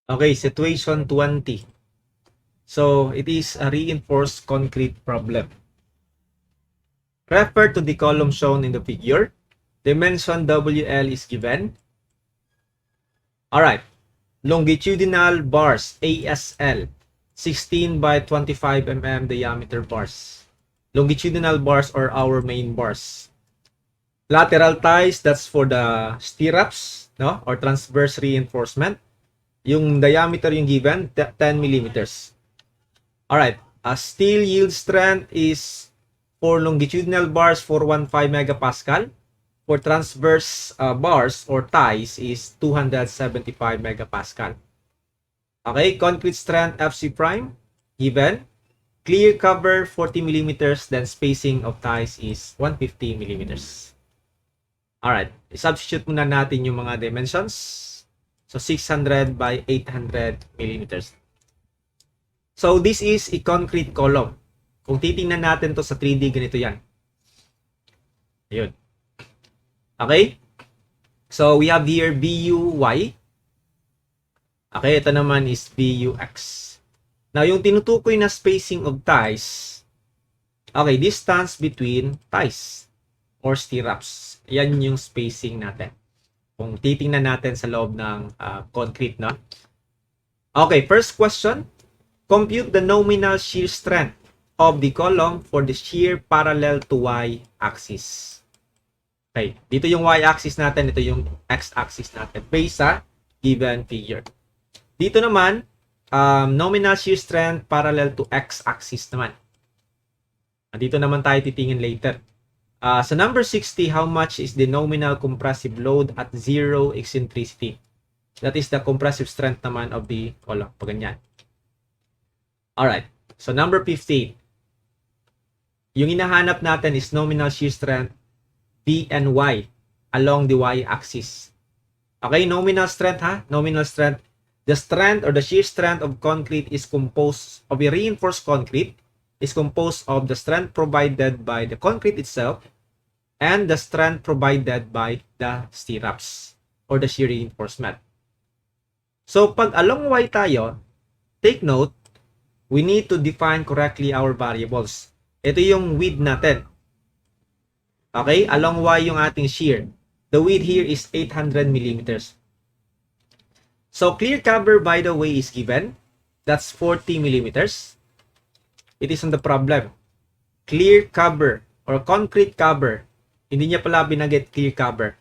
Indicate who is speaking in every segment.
Speaker 1: Okay, situation 20. So, it is a reinforced concrete problem. Refer to the column shown in the figure. Dimension WL is given. Alright. Longitudinal bars ASL 16 by 25 mm diameter bars. Longitudinal bars are our main bars. Lateral ties, that's for the stirrups, no? Or transverse reinforcement. Yung diameter yung given, 10 millimeters. Alright, steel yield strength is for longitudinal bars 415 megapascal. For transverse bars or ties is 275 megapascal. Okay, concrete strength FC prime given. Clear cover 40 millimeters, then spacing of ties is 150 millimeters. Alright, substitute muna natin yung mga dimensions. So 600 by 800 millimeters. So this is a concrete column. Kung titingnan natin to sa 3D, ganito yan. Ayun. Okay? So we have here BUY. Okay, ito naman is BUX. Now, yung tinutukoy na spacing of ties, okay, distance between ties or stirrups. Yan yung spacing natin. Kung titingnan natin sa loob ng concrete, no? Okay, first question. Compute the nominal shear strength of the column for the shear parallel to y-axis. Okay, dito yung y-axis natin, ito yung x-axis natin based sa given figure. Dito naman, nominal shear strength parallel to x-axis naman. Dito naman tayo titingin later. Sa number 60, how much is the nominal compressive load at zero eccentricity? That is the compressive strength naman of the column. Pag ganyan. Alright. So number 15. Yung hinahanap natin is nominal shear strength V and Y along the y-axis. Okay, nominal strength ha? Nominal strength. The strength or the shear strength of concrete is composed of a reinforced concrete is composed of the strength provided by the concrete itself and the strength provided by the stirrups or the shear reinforcement. So pag along Y tayo, take note, we need to define correctly our variables. Ito yung width natin. Okay, along Y yung ating shear. The width here is 800 millimeters. So clear cover, by the way, is given. That's 40 millimeters. It is on the problem. Clear cover or concrete cover. Hindi niya pala binagit clear cover.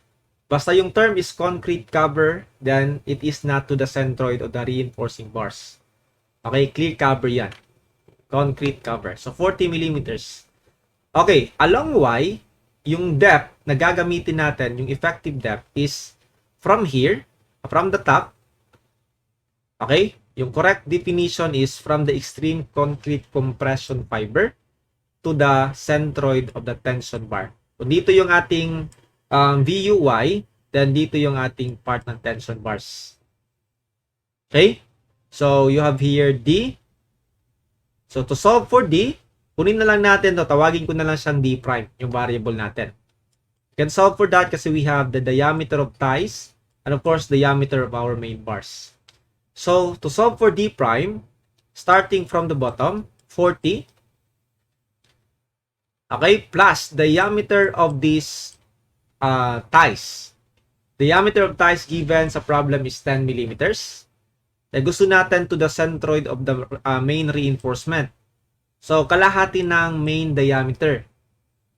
Speaker 1: Basta yung term is concrete cover, then it is not to the centroid of the reinforcing bars. Okay, clear cover yan. Concrete cover. So 40 millimeters. Okay, along Y, yung depth na gagamitin natin, yung effective depth is from here, from the top. Okay, yung correct definition is from the extreme concrete compression fiber to the centroid of the tension bar. Kung dito yung ating VUY, then dito yung ating part ng tension bars. Okay, so you have here D. So to solve for D, kunin na lang natin to, tawagin ko na lang siyang D prime, yung variable natin. You can solve for that kasi we have the diameter of ties and of course the diameter of our main bars. So to solve for D prime, starting from the bottom, 40, okay, plus diameter of these ties. Diameter of ties given sa problem is 10 millimeters. Gusto natin to the centroid of the main reinforcement. So, kalahati ng main diameter.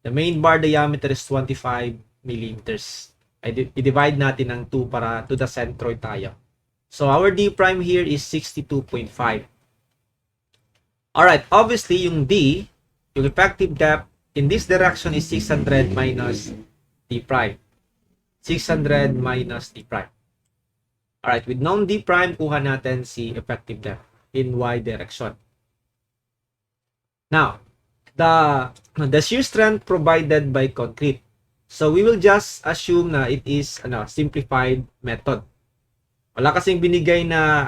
Speaker 1: The main bar diameter is 25 millimeters. I-divide natin ng 2 para to the centroid tayo. So, our D prime here is 62.5. Alright, obviously, yung D, yung effective depth in this direction is 600 minus D prime. 600 minus D prime. Alright, with known D prime, kuha natin si effective depth in Y direction. Now, the shear strength provided by concrete. So, we will just assume na it is simplified method. Wala kasing binigay na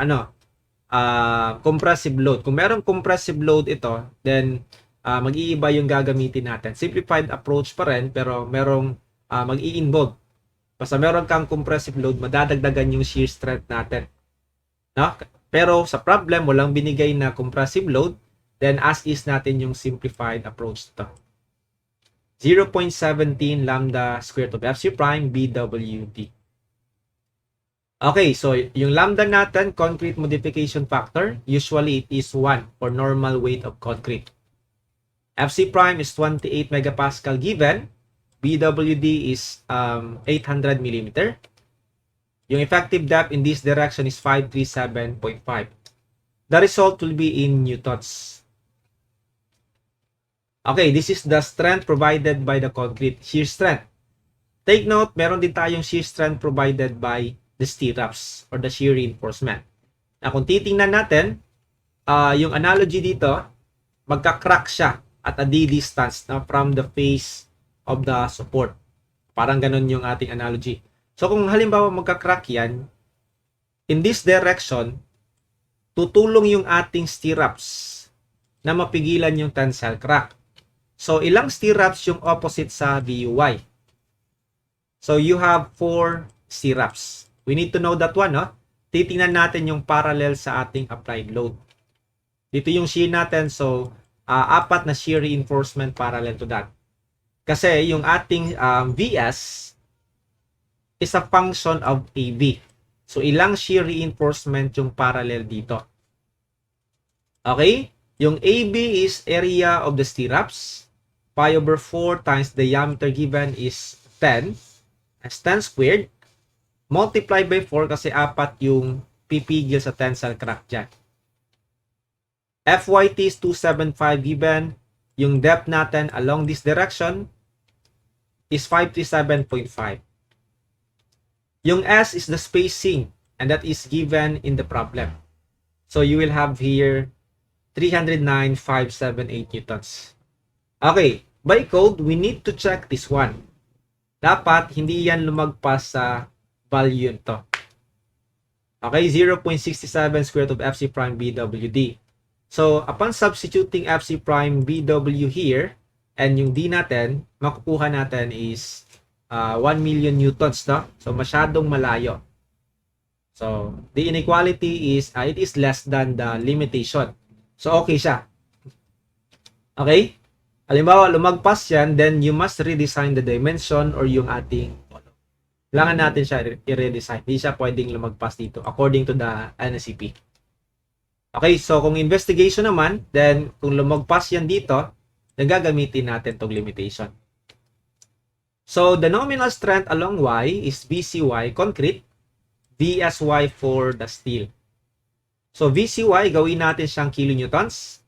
Speaker 1: compressive load. Kung merong compressive load ito, then mag-iiba yung gagamitin natin. Simplified approach pa rin, pero merong mag-i-involve. Basta meron kang compressive load, madadagdagan yung shear strength natin. No? Pero sa problem, walang binigay na compressive load, then as is natin yung simplified approach to. 0.17 lambda squared of FC prime BWD. Okay, so yung lambda natin, concrete modification factor, usually it is 1 for normal weight of concrete. FC prime is 28 megapascal given, BWD is 800 millimeter. Yung effective depth in this direction is 537.5. The result will be in newtons. Okay, this is the strength provided by the concrete, shear strength. Take note, meron din tayong shear strength provided by the stirrups or the shear reinforcement. Na kung titingnan natin, yung analogy dito, magka-crack siya at a D distance na from the face of the support. Parang ganun yung ating analogy. So kung halimbawa magka-crack yan, in this direction, tutulong yung ating stirrups na mapigilan yung tensile crack. So ilang stirrups yung opposite sa VUY? So you have 4 stirrups. We need to know that one, no? Titingnan natin yung parallel sa ating applied load. Dito yung shear natin, so 4 na shear reinforcement parallel to that. Kasi yung ating VS is a function of AB. So ilang shear reinforcement yung parallel dito. Okay? Yung AB is area of the stirrups. Pi over 4 times diameter given is 10. As 10 squared. Multiply by 4 kasi 4 yung pipigil sa tensile crack dyan. FYT is 275 given. Yung depth natin along this direction is 537.5. Yung S is the spacing and that is given in the problem. So you will have here 309,578 newtons. Okay, by code, we need to check this one. Dapat hindi yan lumagpas sa value to. Okay, 0.67 square root of FC prime BWD. So, upon substituting FC prime BW here, and yung D natin, makukuha natin is 1 million newtons, no? So, masyadong malayo. So, the inequality is, it is less than the limitation. So, okay siya. Okay? Halimbawa, lumagpas yan, then you must redesign the dimension or yung ating kailangan natin siya i-redesign. Hindi siya pwedeng lumagpas dito according to the NSCP. Okay, so kung investigation naman, then kung lumagpas yan dito, then gagamitin natin tong limitation. So the nominal strength along Y is VCY concrete, VSY for the steel. So VCY, gawin natin siyang kilonewtons.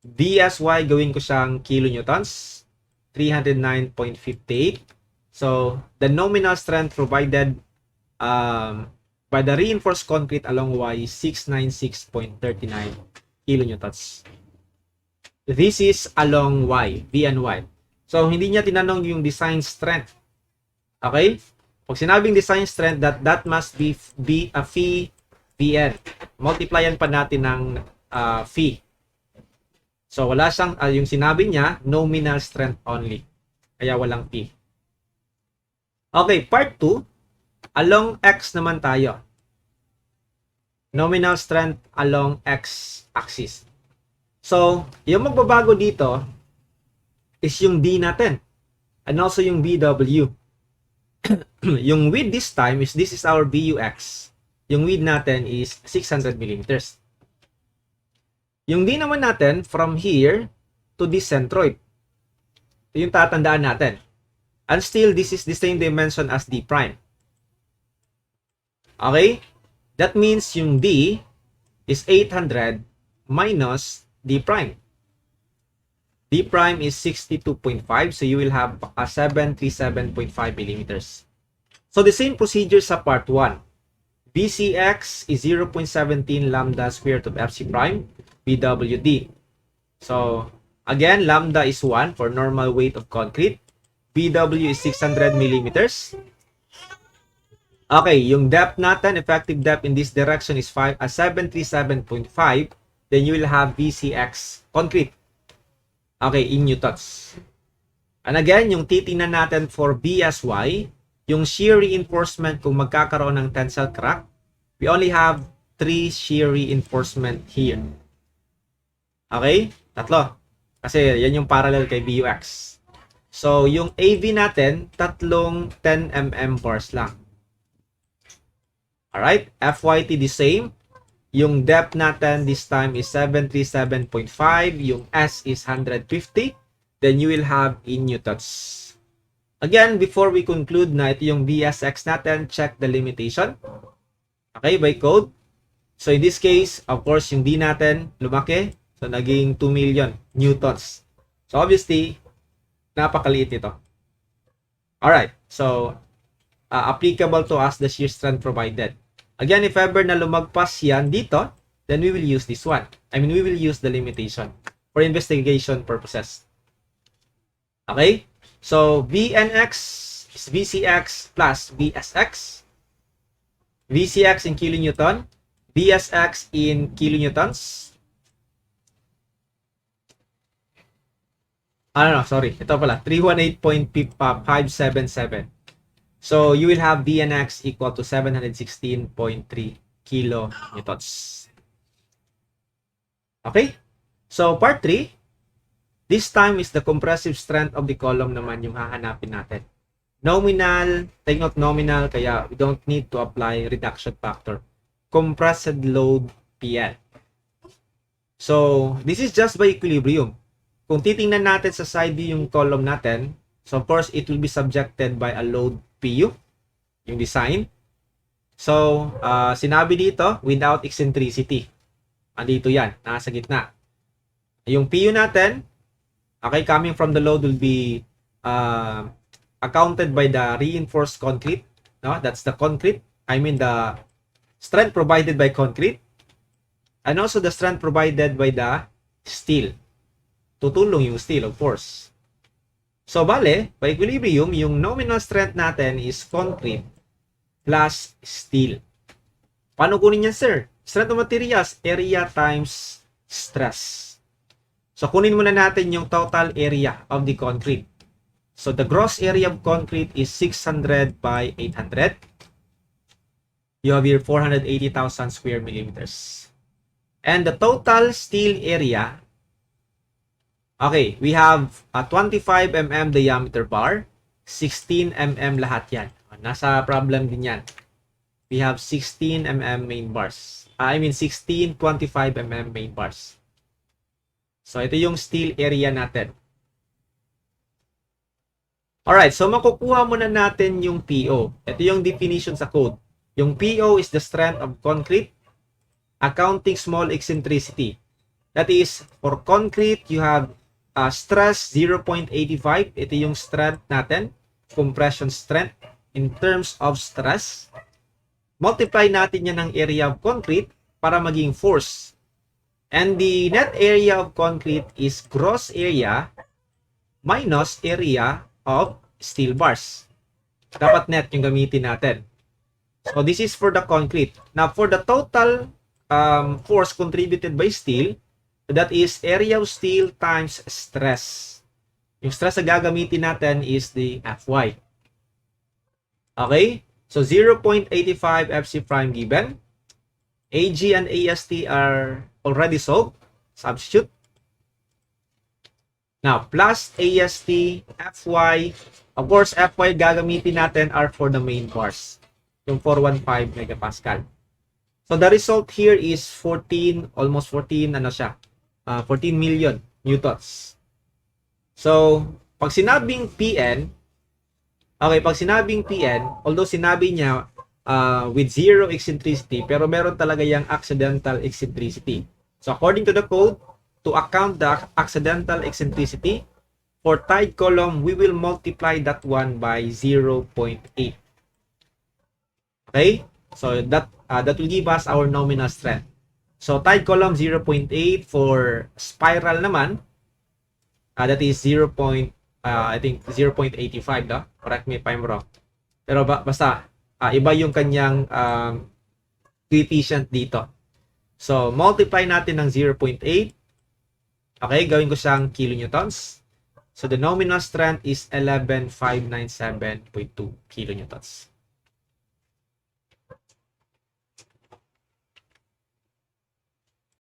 Speaker 1: VSY, gawin ko siyang kilonewtons. 309.58. So, the nominal strength provided by the reinforced concrete along Y is 696.39 kilonewtons. This is along Y, V and Y. So, hindi niya tinanong yung design strength. Okay? Pag sinabing design strength, that must be a phi Vn. Multiplyan pa natin ng phi. So, wala siyang, yung sinabi niya, nominal strength only. Kaya walang phi. Okay, part 2. Along X naman tayo. Nominal strength along X axis. So, yung magbabago dito is yung D natin. And also yung BW. Yung width this time is, this is our BUX. Yung width natin is 600 millimeters. Yung D naman natin, from here to this centroid. Yung tatandaan natin. And still, this is the same dimension as D prime. Okay? That means yung D is 800 minus D prime. D prime is 62.5, so you will have a 737.5 millimeters. So the same procedure sa part 1. BCX is 0.17 lambda squared of FC prime, BWD. So, again, lambda is 1 for normal weight of concrete. BW is 600 millimeters. Okay, yung depth natin, effective depth in this direction is 737.5. Then you will have VCX concrete. Okay, in newtons. And again, yung titingnan natin for BSY, yung shear reinforcement kung magkakaroon ng tensile crack, we only have 3 shear reinforcement here. Okay? Tatlo. Kasi yan yung parallel kay BUX. So, yung AV natin, tatlong 10 mm bars lang. Alright? FYT the same. Yung depth natin this time is 737.5. Yung S is 150. Then you will have in newtons. Again, before we conclude na ito yung BSX natin, check the limitation. Okay, by code. So in this case, of course, yung D natin lumaki. So naging 2 million newtons. So obviously, napakaliit ito. Alright, so applicable to us the shear strength provided. Again, if ever na lumagpas yan dito, then we will use this one. I mean, we will use the limitation for investigation purposes. Okay? So, VNX is VCX plus VSX. VCX in kilonewton. VSX in kilonewtons. No, sorry. Ito pala. 318.577. So, you will have VNX equal to 716.3 kilonewtons. Okay? So, part 3. This time is the compressive strength of the column naman yung hahanapin natin. Nominal, take note nominal, kaya we don't need to apply reduction factor. Compressed load PL. So, this is just by equilibrium. Kung titingnan natin sa side view yung column natin, so of course, it will be subjected by a load PU, yung design. So, sinabi dito, without eccentricity. Andito yan, nasa gitna. Yung PU natin, okay, coming from the load will be accounted by the reinforced concrete. No, that's the concrete. I mean the strength provided by concrete. And also the strength provided by the steel. Tutulong yung steel, of course. So, bale, by equilibrium, yung nominal strength natin is concrete plus steel. Paano kunin yan, sir? Strength of materials, area times stress. So, kunin muna natin yung total area of the concrete. So, the gross area of concrete is 600 by 800. You have here 480,000 square millimeters. And the total steel area, okay, we have a 25 mm diameter bar, 16 mm lahat yan. Nasa problem din yan. We have 16 mm main bars. I mean 16 25 mm main bars. So, ito yung steel area natin. Alright, so makukuha muna natin yung PO. Ito yung definition sa code. Yung PO is the strength of concrete, accounting small eccentricity. That is, for concrete, you have stress 0.85. Ito yung strength natin, compression strength in terms of stress. Multiply natin yan ng area of concrete para maging force. And the net area of concrete is gross area minus area of steel bars. Dapat net yung gamitin natin. So, this is for the concrete. Now, for the total force contributed by steel, that is area of steel times stress. Yung stress na gagamitin natin is the Fy. Okay? So, 0.85 FC prime given. AG and AST are already solved. Substitute. Now, plus AST, Fy. Of course, Fy gagamitin natin are for the main bars. Yung 415 megapascal. So, the result here is 14, almost 14, 14 million newtons. So, pag sinabing PN, okay, pag sinabing PN, although sinabi niya with zero eccentricity, pero meron talaga yung accidental eccentricity. So, according to the code, to account the accidental eccentricity, for tied column, we will multiply that one by 0.8. Okay? So, that will give us our nominal strength. So, tied column 0.8. For spiral naman, that is 0. I think 0.85, no? Correct me if I'm wrong. Pero basta, iba yung kanyang coefficient dito. So, multiply natin ng 0.8. Okay, gawin ko siyang kilonewtons. So, the nominal strength is 11,597.2 kilonewtons.